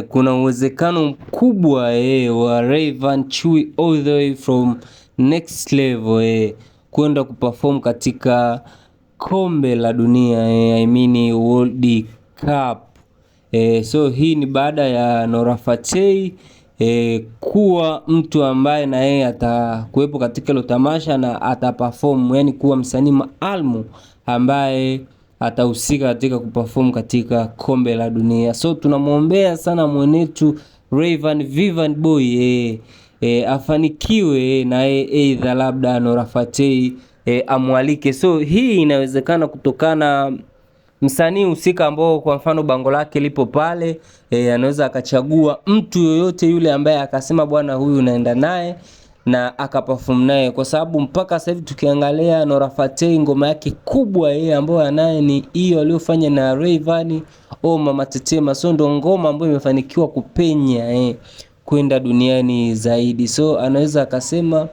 Kuna uwezekano mkubwa wa Rayvanny Chui all the way from next level kwenda kuperform katika kombe la dunia I mean World Cup. So hii ni baada ya Nora Fatei kuwa mtu ambaye na yeye atakuwepo katika hilo tamasha na ataperform, yani kuwa msanii maalum ambaye atahusika katika kuperform katika kombe la dunia. So tunamuombea sana mwenetu Rayvanny Vivian Boy afanikiwe na either labda Nora Fatei amwalike. So hii inawezekana kutokana msanii husika ambao kwa mfano bango lake lipo pale, anaweza akachagua mtu yoyote yule ambaye akasema bwana huyu naenda naye na akaperform naye, kwa sababu mpaka sasa hivi tukiangalia Nora Fatei ngoma yake kubwa ambayo anaye ni hiyo aliyofanya na Rayvanny Mama Tetema. So ndo ngoma ambayo imefanikiwa kupenya kwenda duniani zaidi. So anaweza akasema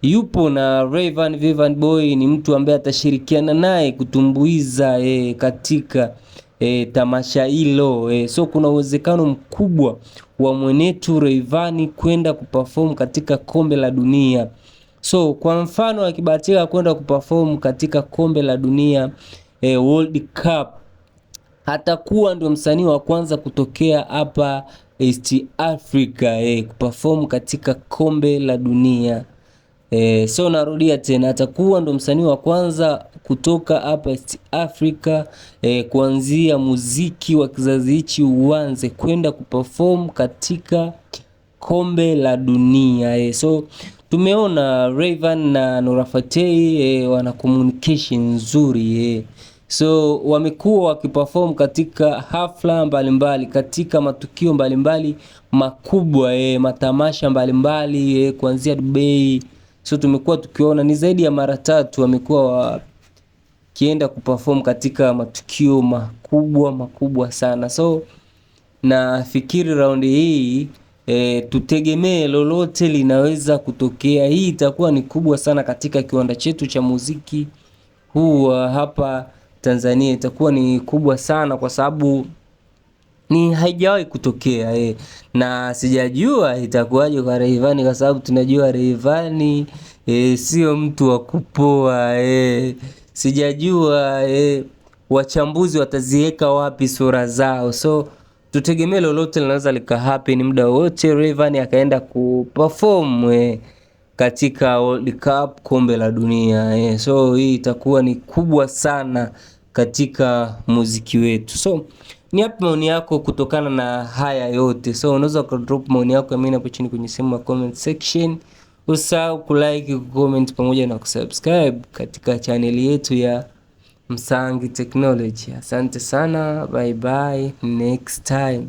yupo na Rayvanny Vivian Boy ni mtu ambaye atashirikiana naye kutumbuiza katika tamasha hilo. So kuna uwezekano mkubwa wa mwenetu Rayvanny kwenda kuperform katika kombe la dunia. So kwa mfano akibahatika kwenda kuperform katika kombe la dunia World Cup, atakuwa ndio msanii wa kwanza kutokea hapa East Africa kuperform katika kombe la dunia. So narudia tena, atakuwa ndo msanii wa kwanza kutoka hapa East Africa kuanzia muziki wa kizazi hichi uanze kwenda kuperform katika kombe la dunia. So tumeona Rayvanny na Nora Fatei wana communication nzuri so wamekuwa wakiperform katika hafla mbalimbali, katika matukio mbalimbali makubwa matamasha mbalimbali kuanzia Dubai. So tumekuwa tukiona ni zaidi ya mara 3 wamekuwa wakienda kuperform katika matukio makubwa sana. So na fikiri raundi hii tutegemee lolote linaweza kutokea. Hii itakuwa ni kubwa sana katika kiwanda chetu cha muziki huu hapa Tanzania. Itakuwa ni kubwa sana kwa sababu ni haijawahi kutokea na sijajua itakuwaje kwa Rayvanny, kwa sababu tunajua Rayvanny sio mtu wa kupoa sijajua wachambuzi wataziweka wapi sura zao. So tutegemee lolote linaweza lika happen muda wote. Rayvanny akaenda kuperform katika World Cup, kombe la dunia so hii itakuwa ni kubwa sana katika muziki wetu. So ni hapo maoni yako kutokana na haya yote. So unaweza drop maoni yako mimi hapo chini kwenye sehemu ya comment section. Usahau kulike, comment pamoja na kusubscribe katika channel yetu ya Msangi Technology. Asante sana, bye bye, next time.